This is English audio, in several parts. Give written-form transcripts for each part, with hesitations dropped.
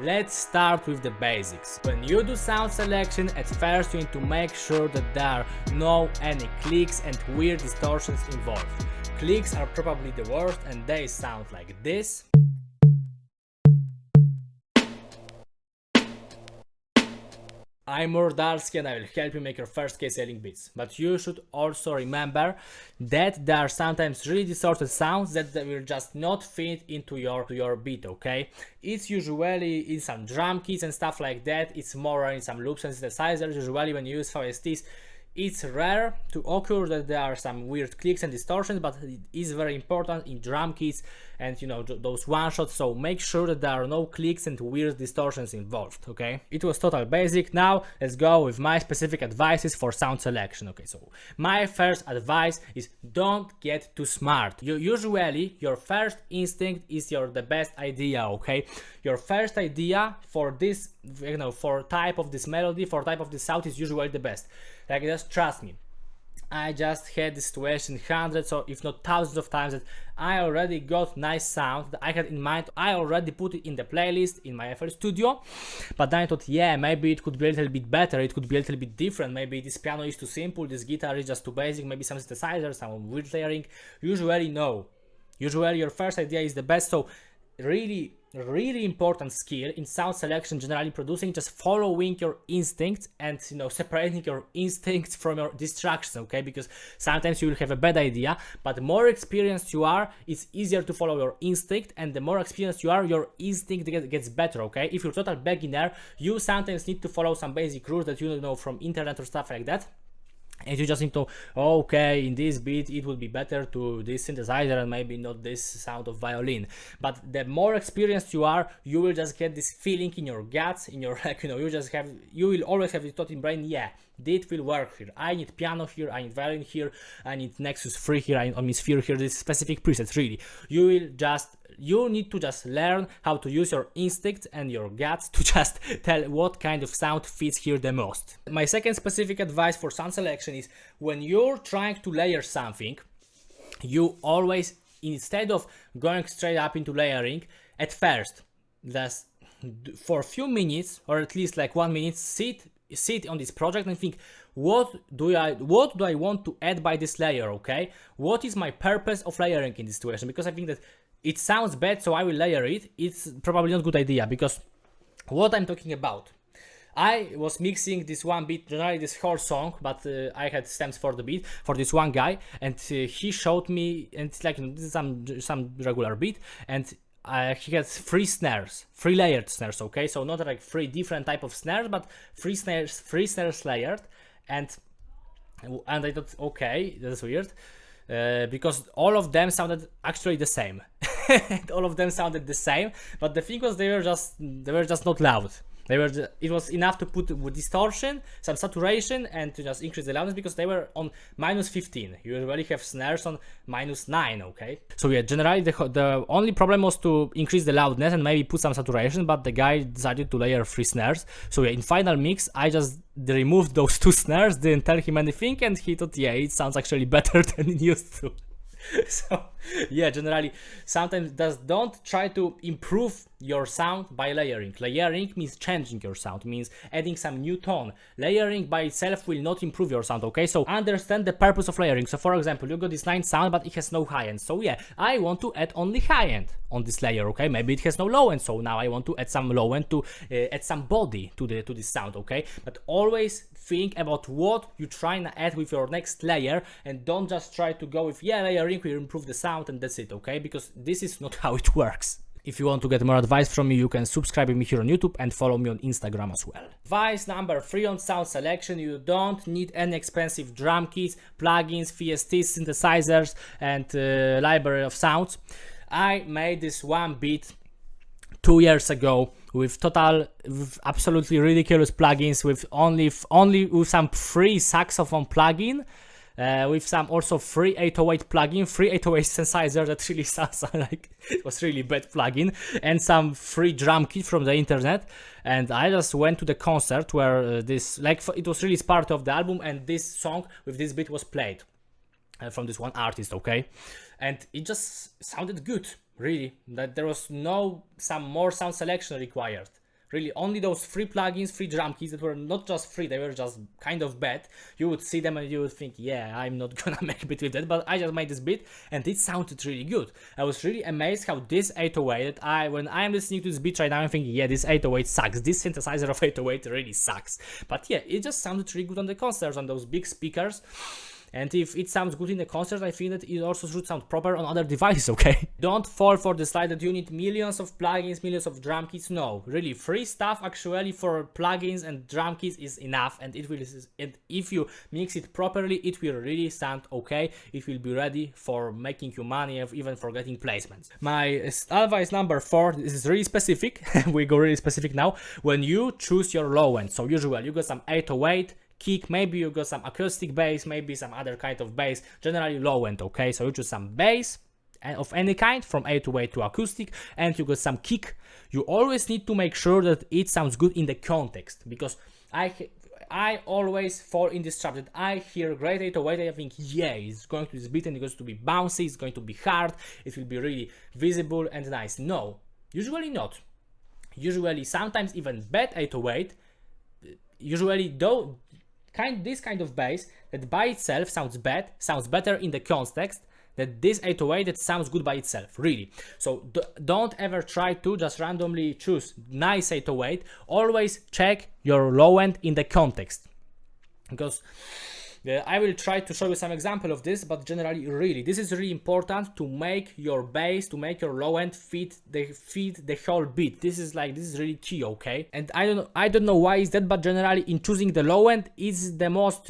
Let's start with the basics. When you do sound selection, at first you need to make sure that there are no any clicks and weird distortions involved. Clicks are probably the worst and they sound like this. I'm Mordalski and I will help you make your first case-selling beats. But you should also remember that there are sometimes really distorted sounds that will just not fit into your beat, okay? It's usually in some drum kits and stuff like that. It's more in some loops and synthesizers. Usually when you use VSTs, it's rare to occur that there are some weird clicks and distortions, but it is very important in drum kits and those one shots, so make sure that there are no clicks and weird distortions involved, okay? It was total basic. Now let's go with my specific advices for sound selection. Okay, so my first advice is don't get too smart. Usually your first instinct is the best idea, okay? Your first idea for this, for type of this melody, for type of this sound is usually the best. Like, just trust me. I just had this situation hundreds or if not thousands of times that I already got nice sound that I had in mind. I already put it in the playlist in my FL Studio, but then I thought, yeah, maybe it could be a little bit better, it could be a little bit different, maybe this piano is too simple, this guitar is just too basic, maybe some synthesizer, some weird layering. Usually no. Usually your first idea is the best, so really important skill in sound selection, generally producing, just following your instincts and separating your instincts from your distractions, okay? Because sometimes you will have a bad idea, but the more experienced you are, it's easier to follow your instinct, and the more experienced you are, your instinct gets better, okay? If you're a total beginner, you sometimes need to follow some basic rules that you know from internet or stuff like that. And you just need to, okay, in this beat it would be better to this synthesizer and maybe not this sound of violin. But the more experienced you are, you will just get this feeling in your guts, in your you will always have this thought in brain, yeah, this will work here. I need piano here, I need violin here, I need Nexus 3 here, I need Omnisphere here, this specific preset, really. You need to just learn how to use your instinct and your guts to just tell what kind of sound fits here the most. My second specific advice for sound selection is when you're trying to layer something, you always, instead of going straight up into layering, at first, just for a few minutes or at least like 1 minute, sit on this project and think, what do I want to add by this layer, okay? What is my purpose of layering in this situation? Because I think that it sounds bad, so I will layer it. It's probably not a good idea, because what I'm talking about, I was mixing this one beat, generally this whole song, but I had stems for the beat for this one guy, and he showed me, and it's like this is some regular beat, and he has three layered snares, okay? So not like three different type of snares, but three snares layered, and I thought, okay, that's weird. Because all of them sounded actually the same. All of them sounded the same, but the thing was they were just not loud. It was enough to put with distortion, some saturation, and to just increase the loudness, because they were on -15. You usually have snares on -9, okay? So yeah, generally the only problem was to increase the loudness and maybe put some saturation, but the guy decided to layer 3 snares. So yeah, in final mix, I just removed those 2 snares, didn't tell him anything, and he thought, yeah, it sounds actually better than it used to. So yeah, generally sometimes just don't try to improve your sound by layering. Layering means changing your sound, means adding some new tone. Layering by itself will not improve your sound, okay? So understand the purpose of layering. So for example, you got this 9 sound, but it has no high end. So yeah, I want to add only high end on this layer, okay? Maybe it has no low end, so now I want to add some low end to add some body to this sound, okay? But always think about what you're trying to add with your next layer, and don't just try to go with, yeah, layering will improve the sound and that's it, okay? Because this is not how it works. If you want to get more advice from me, you can subscribe to me here on YouTube and follow me on Instagram as well. Advice number 3 on sound selection: you don't need any expensive drum kits, plugins, VSTs, synthesizers, and library of sounds. I made this one beat 2 years ago with absolutely ridiculous plugins, with only with some free saxophone plugin, with some also free 808 plugin, free 808 synthesizer that really sounds like it was really bad plugin, and some free drum kit from the internet. And I just went to the concert where it was really part of the album, and this song with this beat was played from this one artist, okay? And it just sounded good, really, that there was some more sound selection required. really only those free plugins, free drum kits that were not just free, they were just kind of bad. You would see them and you would think, yeah, I'm not gonna make a beat with that, but I just made this beat and it sounded really good. I was really amazed how this 808, when I'm listening to this beat right now, I'm thinking, yeah, this 808 sucks. This synthesizer of 808 really sucks. But yeah, it just sounded really good on the concerts, on those big speakers. And if it sounds good in the concert, I think that it also should sound proper on other devices, okay? Don't fall for the slide that you need millions of plugins, millions of drum kits. No, really, free stuff actually for plugins and drum kits is enough, and if you mix it properly, it will really sound okay. It will be ready for making you money, even for getting placements. My advice number 4, this is really specific. We go really specific now. When you choose your low end, so usually you got some 808, kick, maybe you got some acoustic bass, maybe some other kind of bass, generally low end, okay? So you choose some bass of any kind, from 808 to acoustic, and you got some kick. You always need to make sure that it sounds good in the context, because I always fall in this trap that I hear great 808, I think, yeah, it's going to be this beat and it's going to be bouncy, it's going to be hard, it will be really visible and nice. No, usually not. Usually, sometimes even bad 808, usually though, this kind of bass that by itself sounds bad, sounds better in the context that this 808 that sounds good by itself, really. So don't ever try to just randomly choose nice 808. Always check your low end in the context, because I will try to show you some example of this, but generally, really, this is really important to make your bass, to make your low end fit the whole beat. This is really key, okay? And I don't know why is that, but generally in choosing the low end this is the most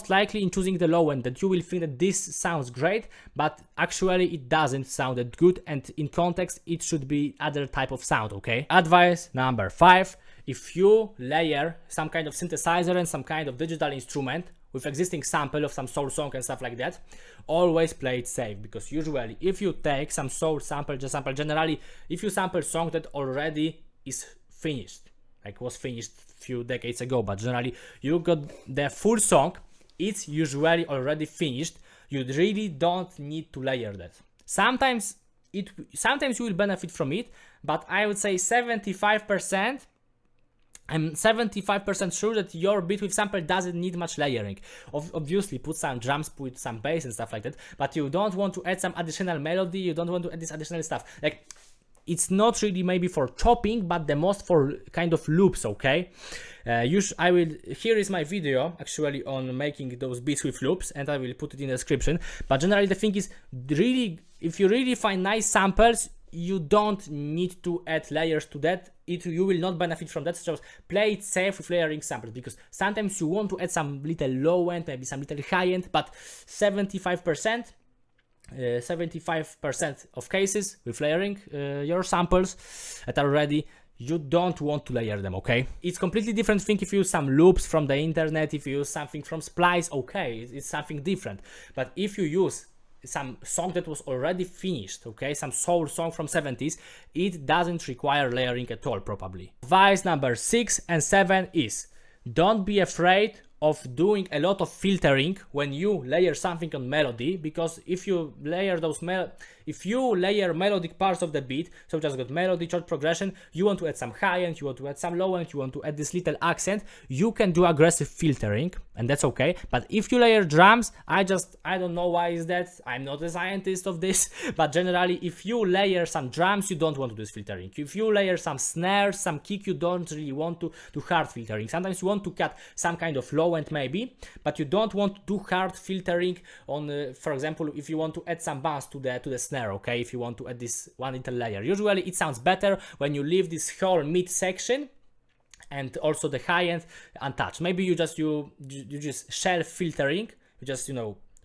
likely in choosing the low end that you will think that this sounds great, but actually it doesn't sound that good, and in context it should be other type of sound, okay? Advice number 5. If you layer some kind of synthesizer and some kind of digital instrument with existing sample of some soul song and stuff like that, always play it safe, because usually if you take some soul sample, generally if you sample song that already is finished, like was finished few decades ago, but generally you got the full song, it's usually already finished, you really don't need to layer that. Sometimes you will benefit from it, but I would say 75%, I'm 75% sure that your beat with sample doesn't need much layering. Obviously, put some drums, put some bass and stuff like that, but you don't want to add some additional melody, you don't want to add this additional stuff. Like, it's not really maybe for chopping, but the most for kind of loops, okay? Here is my video actually on making those beats with loops, and I will put it in the description. But generally the thing is, really, if you really find nice samples, you don't need to add layers to that. You will not benefit from that. So play it safe with layering samples, because sometimes you want to add some little low end, maybe some little high end, but 75% of cases with layering your samples that are ready, you don't want to layer them, okay? It's completely different thing if you use some loops from the internet, if you use something from Splice, okay, it's something different. But if you use some song that was already finished, okay, some soul song from 70s, it doesn't require layering at all, probably. Advice number 6 and 7 is, don't be afraid of doing a lot of filtering when you layer something on melody, because if you layer melodic parts of the beat, so just got melody, chord progression, you want to add some high end, you want to add some low end, you want to add this little accent, you can do aggressive filtering, and that's okay. But if you layer drums, I don't know why is that, I'm not a scientist of this, but generally if you layer some drums, you don't want to do this filtering. If you layer some snares, some kick, you don't really want to do hard filtering. Sometimes you want to cut some kind of low end maybe, but you don't want to do hard filtering on, for example, if you want to add some bounce to the snare, okay, if you want to add this one little layer. Usually it sounds better when you leave this whole mid section and also the high end untouched. Maybe you just shelf filtering, you just,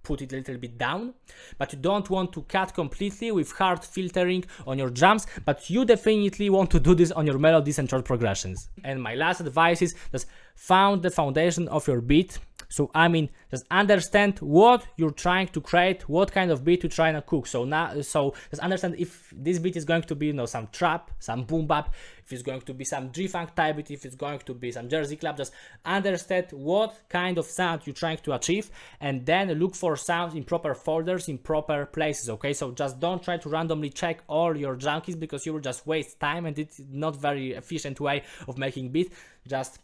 put it a little bit down, but you don't want to cut completely with hard filtering on your drums, but you definitely want to do this on your melodies and chord progressions. And my last advice is just found the foundation of your beat So I mean, just understand what you're trying to create, what kind of beat you're trying to cook. So just understand if this beat is going to be, you know, some trap, some boom bap, if it's going to be some G-Funk type beat, if it's going to be some Jersey club. Just understand what kind of sound you're trying to achieve, and then look for sounds in proper folders, in proper places, okay? So just don't try to randomly check all your drum keys, because you will just waste time, and it's not very efficient way of making beat. Just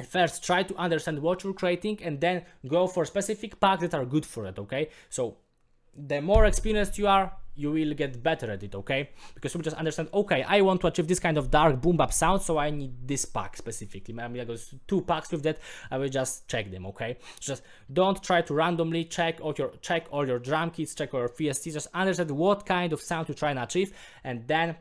first try to understand what you're creating, and then go for specific packs that are good for it, okay? So the more experienced you are, you will get better at it, okay? Because you just understand, okay, I want to achieve this kind of dark boom bap sound, so I need this pack specifically. Maybe I got 2 packs with that, I will just check them, okay? Just don't try to randomly check all your drum kits, check all your VSTs. Just understand what kind of sound you're trying to achieve, and then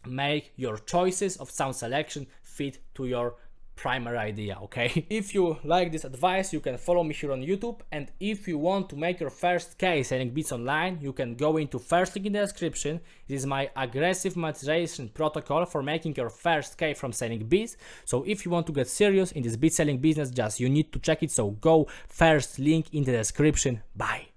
make your choices of sound selection fit to your primary idea, okay? If you like this advice, you can follow me here on YouTube, and if you want to make your first K selling beats online, you can go into first link in the description. It is my aggressive monetization protocol for making your first K from selling beats. So if you want to get serious in this beat selling business, just you need to check it. So go first link in the description. Bye.